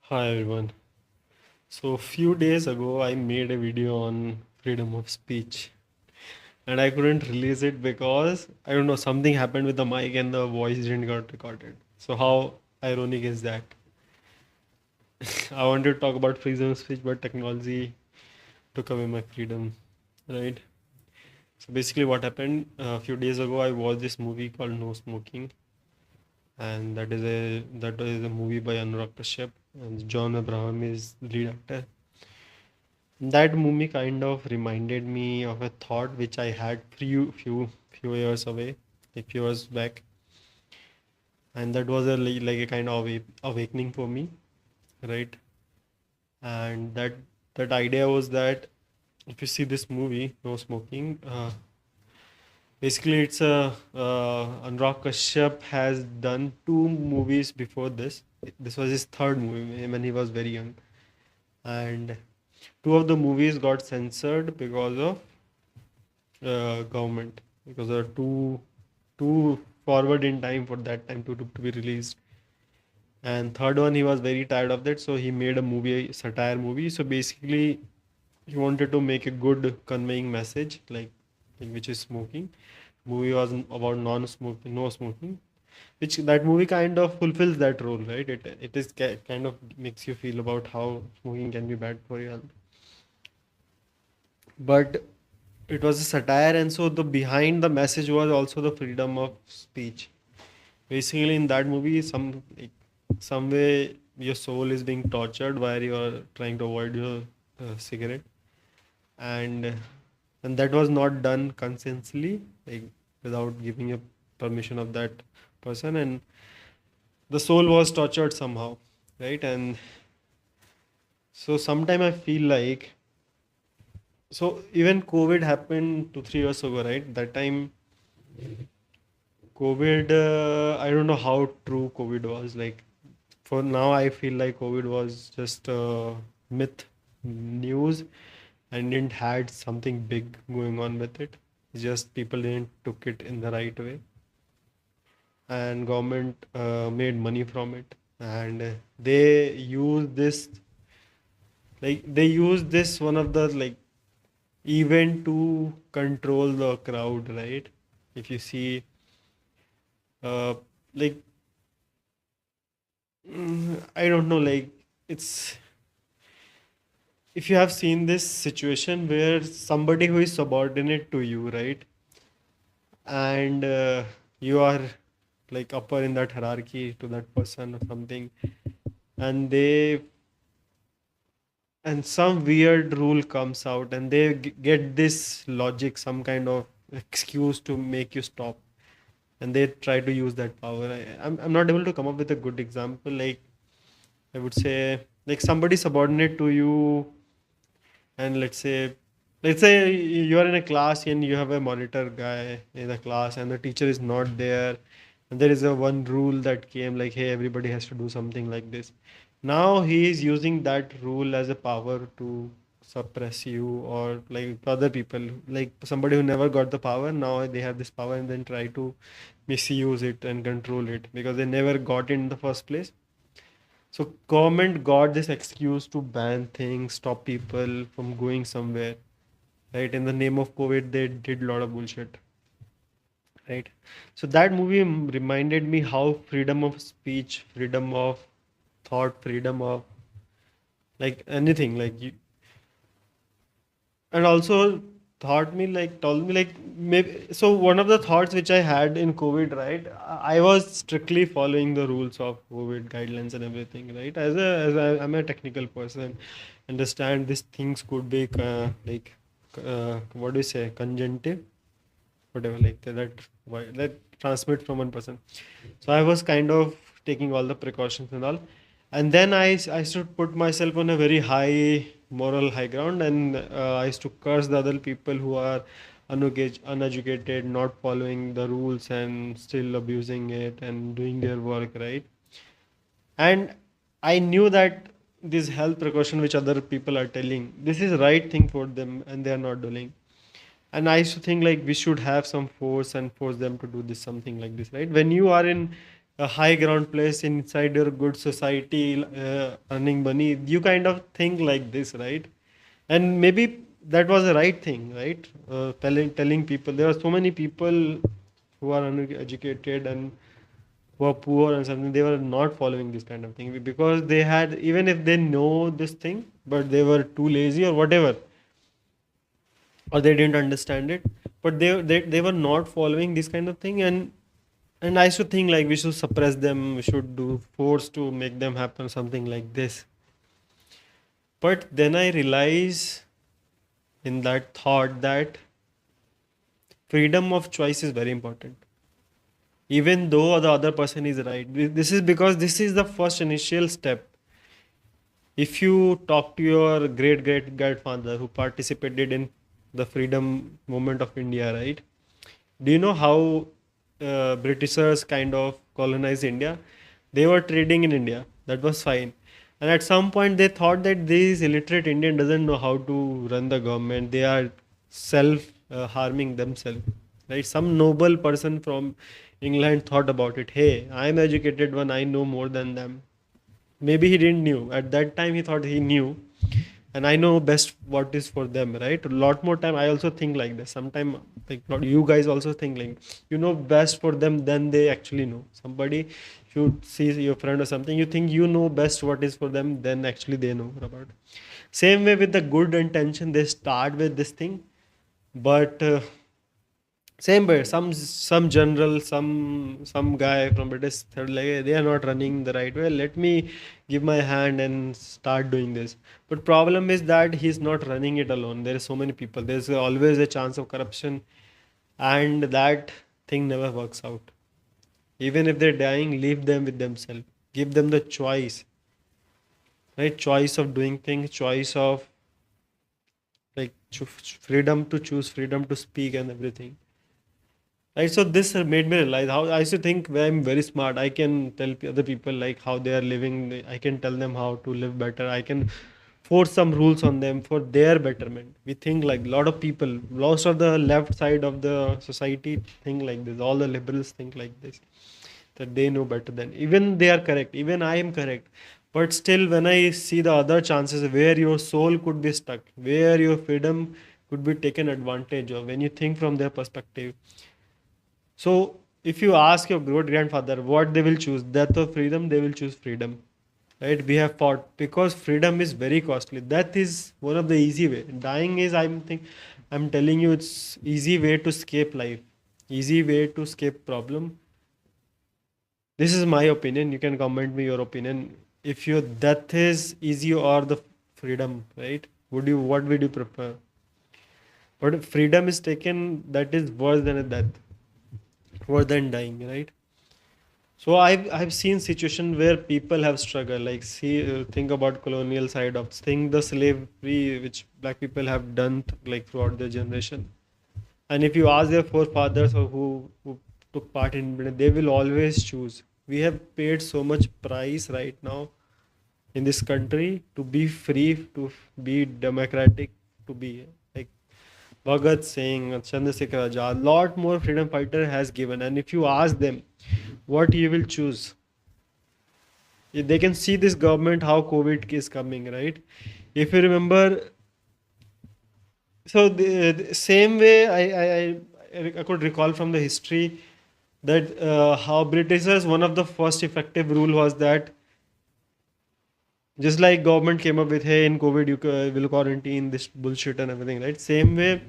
Hi everyone. So a few days ago I made a video on freedom of speech and I couldn't release it because I don't know something happened with the mic and the voice didn't got recorded. So how ironic is that? I wanted to talk about freedom of speech but technology took away my freedom, right? So basically what happened a few days ago I watched this movie called No Smoking, and that is a movie by Anurag Kashyap and John Abraham is lead actor. That movie kind of reminded me of a thought which I had few years away, like few years back, and that was like a kind of awakening for me, right? And that idea was that if you see this movie, No Smoking, basically it's a Anurag Kashyap has done two movies before this. This was his third movie when he was very young, and two of the movies got censored because of government because they are too forward in time for that time to be released. And third one, he was very tired of that, so he made a movie, a satire movie. So basically, he wanted to make a good conveying message, like which is smoking. Movie was about non-smoking, no smoking, which that movie kind of fulfills that role, right? It kind of makes you feel about how smoking can be bad for your health, but it was a satire, and so the behind the message was also the freedom of speech. Basically, in that movie, some way your soul is being tortured while you are trying to avoid your cigarette, and and that was not done consciously, like without giving a permission of that person, and the soul was tortured somehow, right? And so sometime I feel like, so even COVID happened 2 3 years ago, right? That time COVID, I don't know how true COVID was. Like for now, I feel like COVID was just myth news and didn't had something big going on with it. It's just people didn't took it in the right way, and government made money from it, and they use this they use this one of the like event to control the crowd, right? If you see, uh, like I don't know, like it's if you have seen this situation where somebody who is subordinate to you, right, and you are like upper in that hierarchy to that person or something, and they and some weird rule comes out, and they get this logic, some kind of excuse to make you stop, and they try to use that power. I'm not able to come up with a good example. Like I would say, like somebody subordinate to you, and let's say you are in a class and you have a monitor guy in the class and the teacher is not there, and there is a one rule that came like, hey, everybody has to do something like this. Now he is using that rule as a power to suppress you, or like other people, like somebody who never got the power, now they have this power and then try to misuse it and control it because they never got it in the first place. So government got this excuse to ban things, stop people from going somewhere, right? In the name of COVID, they did a lot of bullshit, right? So that movie reminded me how freedom of speech, freedom of thought, freedom of like anything, like you, and also told me like maybe. So one of the thoughts which I had in COVID, right? I was strictly following the rules of COVID guidelines and everything, right? I'm a technical person, understand these things could be what do you say, conjunctive, whatever, like that transmit from one person. So I was kind of taking all the precautions and all, and then I should put myself on a very high moral high ground, and I used to curse the other people who are uneducated, not following the rules and still abusing it and doing their work, right? And I knew that this health precaution which other people are telling, this is right thing for them and they are not doing. And I used to think like we should have some force and force them to do this something like this, right? When you are in a high ground place inside your good society, earning money. You kind of think like this, right? And maybe that was the right thing, right? Telling people, there are so many people who are uneducated and who are poor and something, they were not following this kind of thing because they had, even if they know this thing, but they were too lazy or whatever, or they didn't understand it, but they were not following this kind of thing. And I should think like we should suppress them, we should do force to make them happen, something like this. But then I realize in that thought that freedom of choice is very important, even though the other person is right. This is because this is the first initial step. If you talk to your great great grandfather who participated in the freedom movement of India, right? Do you know how Britishers kind of colonized India? They were trading in India. That was fine. And at some point, they thought that these illiterate Indian doesn't know how to run the government. They are self harming themselves. Right? Some noble person from England thought about it. Hey, I'm educated one. I know more than them. Maybe he didn't knew at that time. He thought he knew, and I know best what is for them, right? A lot more time I also think like this sometime, like not you guys also think like you know best for them than they actually know. Somebody should see your friend or something, you think you know best what is for them than actually they know about. Same way with the good intention, they start with this thing, but same way, some general, some guy from British third, like, "Hey, they are not running the right way. Let me give my hand and start doing this." But problem is that he's not running it alone. There are so many people. There's always a chance of corruption, and that thing never works out. Even if they're dying, leave them with themselves. Give them the choice, right? Choice of doing things, choice of like freedom to choose, freedom to speak, and everything. Right, so this made me realize how I used to think when I'm very smart, I can tell other people like how they are living. I can tell them how to live better. I can force some rules on them for their betterment. We think like a lot of people, most of the left side of the society think like this. All the liberals think like this, that they know better than. Even they are correct. Even I am correct. But still, when I see the other chances where your soul could be stuck, where your freedom could be taken advantage of, when you think from their perspective, so if you ask your great grandfather what they will choose, death or freedom, they will choose freedom. Right? We have fought because freedom is very costly. Death is one of the easy way. Dying is, I'm telling you, it's easy way to escape life, easy way to escape problem. This is my opinion. You can comment me your opinion. If your death is easy or the freedom, right? What would you prefer? But if freedom is taken, that is worse than a death, worse than dying, right? So I've seen situation where people have struggled. Like see, think about colonial side of thing, the slavery which black people have done like throughout their generation. And if you ask their forefathers or who took part in it, they will always choose. We have paid so much price right now in this country to be free, to be democratic, to be like Bhagat Singh, Chandrasekhar Azad, lot more freedom fighter has given. And if you ask them what you will choose, they can see this government how COVID is coming, right? If you remember, so the same way I could recall from the history that how Britishers, one of the first effective rule was that just like government came up with, hey, in COVID you will quarantine this bullshit and everything, right? Same way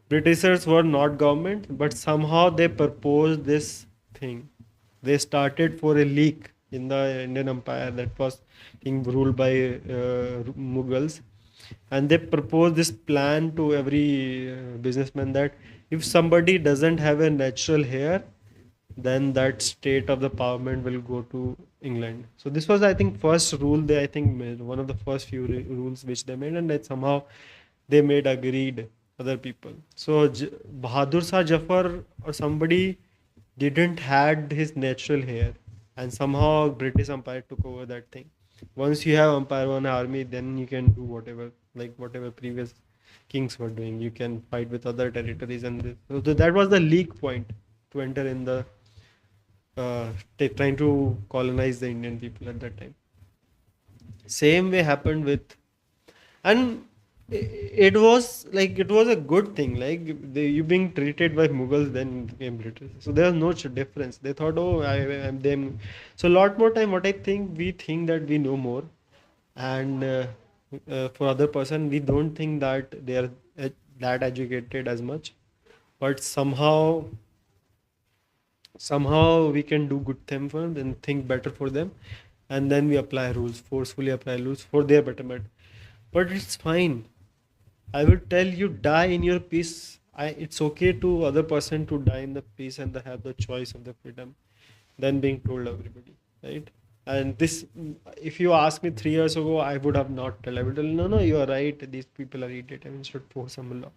Britishers were not government, but somehow they proposed this thing. They started for a leak in the Indian Empire that was being ruled by Mughals, and they proposed this plan to every businessman that if somebody doesn't have a natural hair, then that state of the parliament will go to England. So this was, I think, first rule they, I think, made, one of the first few rules which they made, and that somehow they made agreed other people. So Bahadur Shah Jafar or somebody didn't had his natural hair, and somehow British Empire took over that thing. Once you have Empire One army, then you can do whatever, like whatever previous kings were doing. You can fight with other territories, and so that was the leak point to enter in the trying to colonize the Indian people at that time. Same way happened with, and it was like it was a good thing. Like you being treated by Mughals then became British, so there was no difference. They thought, oh, I'm them. So a lot more time. What I think, we think that we know more, and for other person we don't think that they are that educated as much, but somehow we can do good thing for them and think better for them, and then we apply rules, forcefully apply rules for their betterment. But it's fine. I would tell you, die in your peace. It's okay to other person to die in the peace and have the choice of the freedom than being told everybody, right? And this, if you ask me 3 years ago, I would have not tell. I would tell, no, no, you are right. These people are idiots. I should force some law.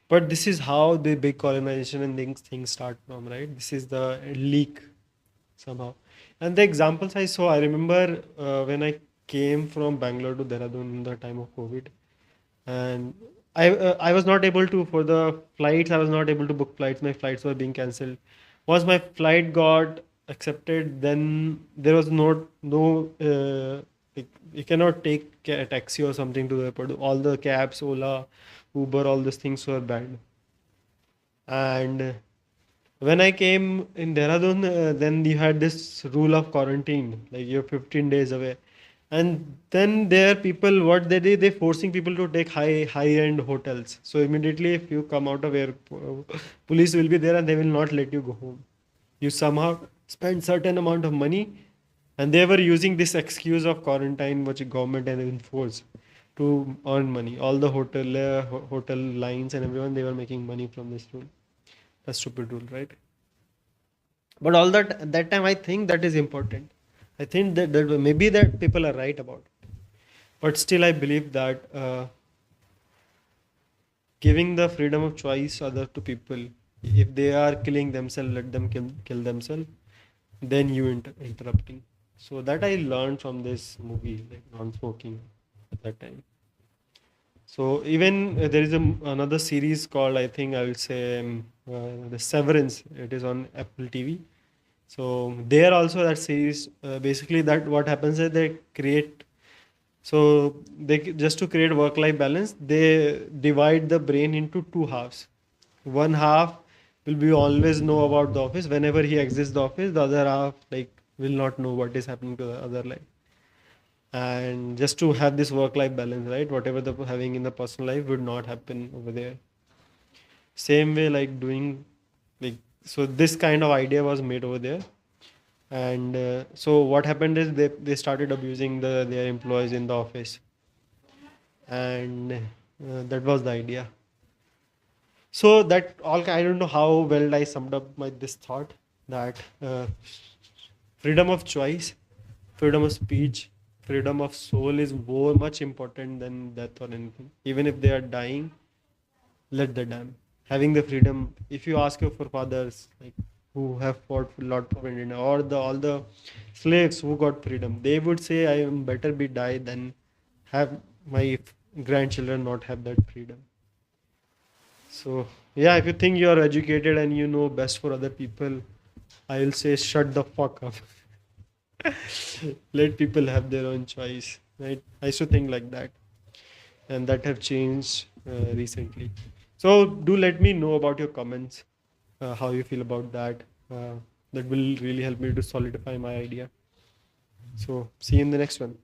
But this is how the big colonization and things start from, right? This is the leak somehow. And the examples I saw, I remember when I came from Bangalore to Dehradun in the time of COVID, and I was not able to, for the flights, I was not able to book flights. My flights were being cancelled. Once my flight got accepted, then there was no like, you cannot take a taxi or something to the airport. All the cabs, Ola, Uber, all these things were banned. And when I came in Dehradun, then you had this rule of quarantine, like you're 15 days away. And then there are people, what they did, they forcing people to take high end hotels. So immediately, if you come out of airport, police will be there and they will not let you go home. You somehow spend certain amount of money, and they were using this excuse of quarantine, which government had enforced, to earn money. All the hotel lines and everyone, they were making money from this rule. A stupid rule, right? But all that at that time, I think that is important. I think that maybe that people are right about it. But still, I believe that giving the freedom of choice other to people, if they are killing themselves, let them kill themselves. Then you interrupting. So that I learned from this movie, like non-smoking at that time. So even there is another series called, I think I will say, the Severance. It is on Apple TV. So there also that series, basically that what happens is they create, so they just to create work-life balance, they divide the brain into two halves. One half will be always know about the office. Whenever he exits the office, the other half like will not know what is happening to the other life. And just to have this work-life balance, right? Whatever the having in the personal life would not happen over there. Same way, like doing, like, so this kind of idea was made over there. And so what happened is they started abusing their employees in the office, and that was the idea. So that all, I don't know how well I summed up my this thought, that freedom of choice, freedom of speech, freedom of soul is more much important than death or anything. Even if they are dying, let them die. Having the freedom. If you ask your forefathers, like who have fought for Lord for India, or the all the slaves who got freedom, they would say, "I am better be die than have my grandchildren not have that freedom." So yeah, if you think you are educated and you know best for other people, I will say shut the fuck up. Let people have their own choice, right? I used to think like that, and that have changed recently. So do let me know about your comments, how you feel about that. Uh, that will really help me to solidify my idea. So see you in the next one.